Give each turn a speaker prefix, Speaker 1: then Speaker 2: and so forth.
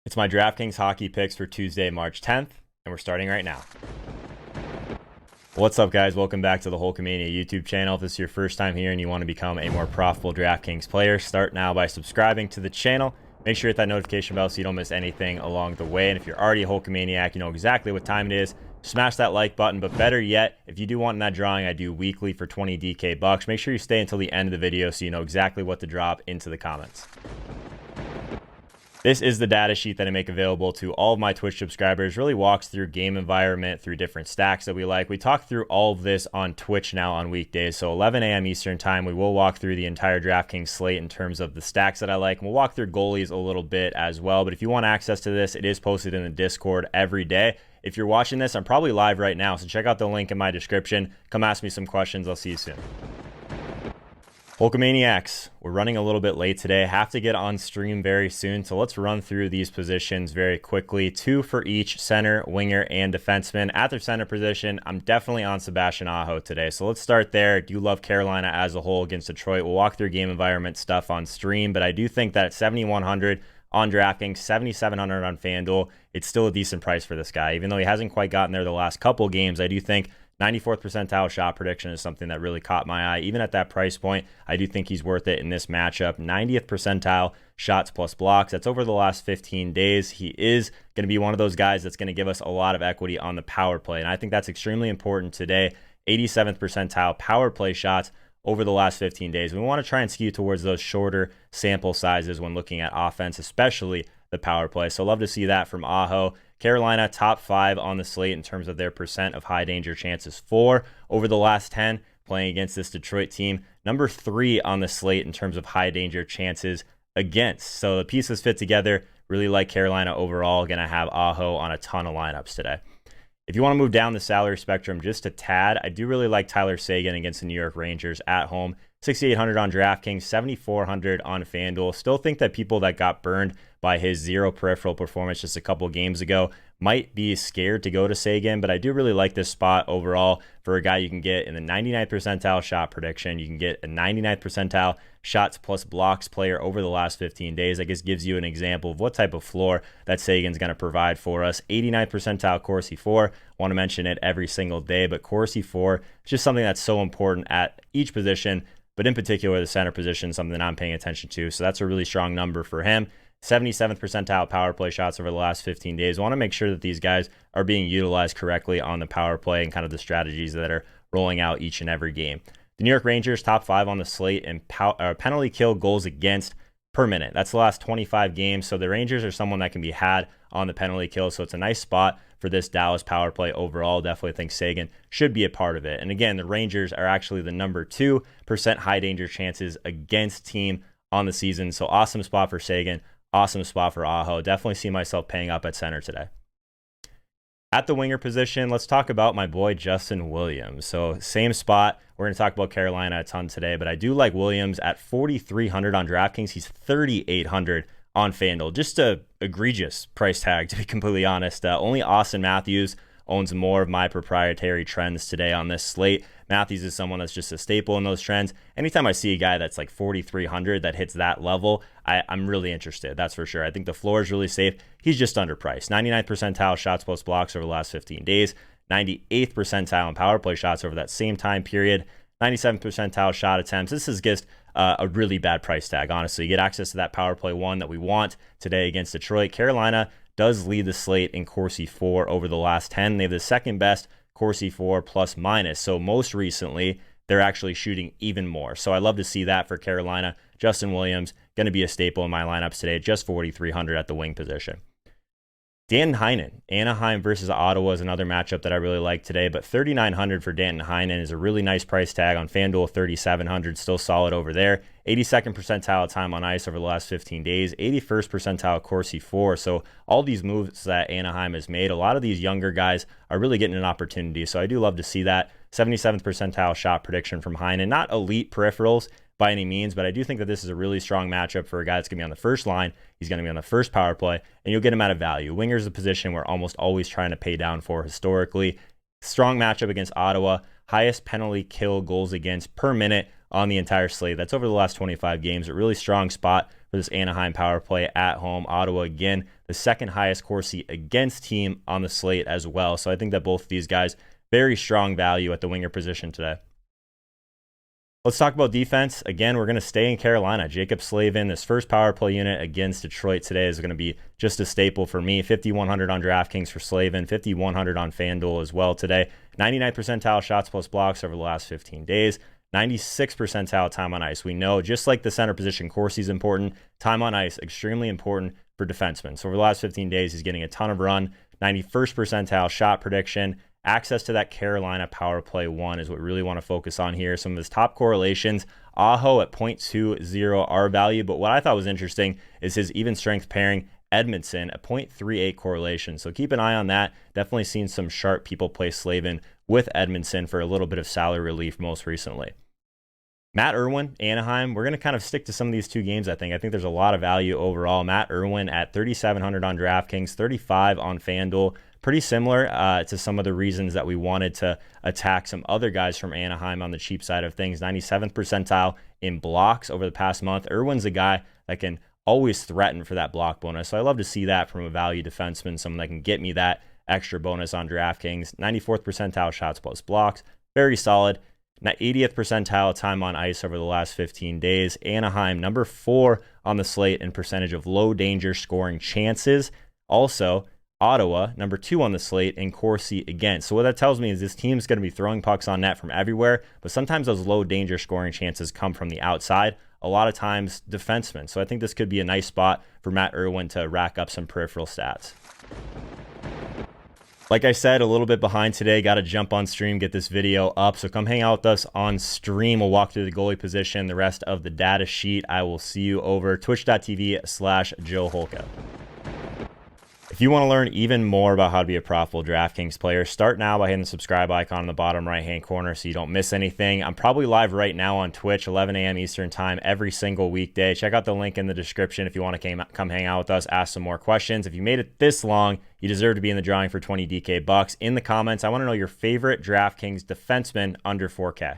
Speaker 1: It's my DraftKings hockey picks for Tuesday, March 10th, and we're starting right now. What's up, guys? Welcome back to the Holkamaniacs YouTube channel. If this is your first time here and you want to become a more profitable DraftKings player, start now by subscribing to the channel. Make sure you hit that notification bell so you don't miss anything along the way. And if you're already a Holkamaniac, you know exactly what time it is. Smash that like button, but better yet, if you do want in that drawing I do weekly for 20 DK bucks, make sure you stay until the end of the video so you know exactly what to drop into the comments. This is the data sheet that I make available to all of my Twitch subscribers. Really walks through game environment, through different stacks that we like. We talk through all of this on Twitch now on weekdays. So 11 a.m. Eastern time, we will walk through the entire DraftKings slate in terms of the stacks that I like. And we'll walk through goalies a little bit as well. But if you want access to this, it is posted in the Discord every day. If you're watching this, I'm probably live right now. So check out the link in my description. Come ask me some questions. I'll see you soon. Holkamaniacs, we're running a little bit late today. Have to get on stream very soon, so let's run through these positions very quickly. 2 for each center, winger, and defenseman. At their center position, I'm definitely on Sebastian Aho today, so let's start there. I do love Carolina as a whole against Detroit. We'll walk through game environment stuff on stream, but I do think that at 7,100 on DraftKings, 7,700 on FanDuel, it's still a decent price for this guy. Even though he hasn't quite gotten there the last couple games, I do think 94th percentile shot prediction is something that really caught my eye. Even at that price point, I do think he's worth it in this matchup. 90th percentile shots plus blocks. That's over the last 15 days. He is going to be one of those guys that's going to give us a lot of equity on the power play. And I think that's extremely important today. 87th percentile power play shots over the last 15 days. We want to try and skew towards those shorter sample sizes when looking at offense, especially the power play. So love to see that from Aho. Carolina, top 5 on the slate in terms of their percent of high danger chances for over the last 10 playing against this Detroit team. Number 3 on the slate in terms of high danger chances against. So the pieces fit together. Really like Carolina overall. Going to have Aho on a ton of lineups today. If you want to move down the salary spectrum just a tad, I do really like Tyler Seguin against the New York Rangers at home. 6,800 on DraftKings, 7,400 on FanDuel. Still think that people that got burned by his zero peripheral performance just a couple games ago might be scared to go to Seguin, but I do really like this spot overall for a guy you can get in the 99th percentile shot prediction. You can get a 99th percentile shots plus blocks player over the last 15 days. I guess gives you an example of what type of floor that Seguin's going to provide for us. 89th percentile Corsi 4. Want to mention it every single day, but Corsi 4 is just something that's so important at each position, but in particular the center position, something I'm paying attention to. So that's a really strong number for him. 77th percentile power play shots over the last 15 days. I want to make sure that these guys are being utilized correctly on the power play and kind of the strategies that are rolling out each and every game. The New York Rangers, top 5 on the slate in penalty kill goals against per minute. That's the last 25 games. So the Rangers are someone that can be had on the penalty kill. So it's a nice spot for this Dallas power play overall. Definitely think Seguin should be a part of it. And again, the Rangers are actually the number 2% high danger chances against team on the season. So awesome spot for Seguin. Awesome spot for Aho. Definitely see myself paying up at center today. At the winger position, let's talk about my boy Justin Williams. So same spot. We're going to talk about Carolina a ton today, but I do like Williams at 4,300 on DraftKings. He's 3,800 on FanDuel. Just a egregious price tag, to be completely honest. Only Austin Matthews owns more of my proprietary trends today on this slate. Matthews is someone that's just a staple in those trends. Anytime I see a guy that's like 4,300 that hits that level, I'm really interested. That's for sure. I think the floor is really safe. He's just underpriced. 99th percentile shots plus blocks over the last 15 days. 98th percentile in power play shots over that same time period. 97th percentile shot attempts. This is just a really bad price tag, honestly. You get access to that power play 1 that we want today against Detroit. Carolina does lead the slate in Corsi 4 over the last 10. They have the second best Corsi 4 plus minus. So most recently, they're actually shooting even more. So I love to see that for Carolina. Justin Williams, going to be a staple in my lineups today, just 4,300 at the wing position. Danton Heinen, Anaheim versus Ottawa is another matchup that I really like today, but 3,900 for Danton Heinen is a really nice price tag on FanDuel. 3,700, still solid over there. 82nd percentile time on ice over the last 15 days. 81st percentile Corsi 4. So all these moves that Anaheim has made, a lot of these younger guys are really getting an opportunity. So I do love to see that. 77th percentile shot prediction from Heinen. Not elite peripherals by any means, but I do think that this is a really strong matchup for a guy that's going to be on the first line. He's going to be on the first power play, and you'll get him at a value. Winger is a position we're almost always trying to pay down for historically. Strong matchup against Ottawa. Highest penalty kill goals against per minute on the entire slate. That's over the last 25 games. A really strong spot for this Anaheim power play at home. Ottawa, again, the second highest Corsi against team on the slate as well. So I think that both of these guys, very strong value at the winger position today. Let's talk about defense. Again, we're going to stay in Carolina. Jacob Slavin, this first power play unit against Detroit today is going to be just a staple for me. 5,100 on DraftKings for Slavin, 5,100 on FanDuel as well today. 99th percentile shots plus blocks over the last 15 days. 96th percentile time on ice. We know, just like the center position, Corsi is important. Time on ice, extremely important for defensemen. So over the last 15 days, he's getting a ton of run. 91st percentile shot prediction. Access to that Carolina power play 1 is what we really want to focus on here. Some of his top correlations, Aho at 0.20 R value, but what I thought was interesting is his even strength pairing, Edmundson at 0.38 correlation. So keep an eye on that. Definitely seen some sharp people play Slavin with Edmundson for a little bit of salary relief most recently. Matt Irwin, Anaheim, we're going to kind of stick to some of these two games, I think. I think there's a lot of value overall. Matt Irwin at 3,700 on DraftKings, 35 on FanDuel. Pretty similar to some of the reasons that we wanted to attack some other guys from Anaheim on the cheap side of things. 97th percentile in blocks over the past month. Irwin's a guy that can always threaten for that block bonus. So I love to see that from a value defenseman, someone that can get me that extra bonus on DraftKings. 94th percentile shots plus blocks. Very solid. 80th percentile time on ice over the last 15 days. Anaheim, number 4 on the slate in percentage of low danger scoring chances. Also, Ottawa, number 2 on the slate in Corsi against. So what that tells me is this team's going to be throwing pucks on net from everywhere, but sometimes those low danger scoring chances come from the outside. A lot of times defensemen. So I think this could be a nice spot for Matt Irwin to rack up some peripheral stats. Like I said, a little bit behind today. Got to jump on stream, get this video up. So come hang out with us on stream. We'll walk through the goalie position, the rest of the data sheet. I will see you over twitch.tv/Joe Holka. If you want to learn even more about how to be a profitable DraftKings player, start now by hitting the subscribe icon in the bottom right-hand corner so you don't miss anything. I'm probably live right now on Twitch, 11 a.m. Eastern time, every single weekday. Check out the link in the description if you want to come hang out with us, ask some more questions. If you made it this long, you deserve to be in the drawing for 20 DK bucks. In the comments, I want to know your favorite DraftKings defenseman under 4K.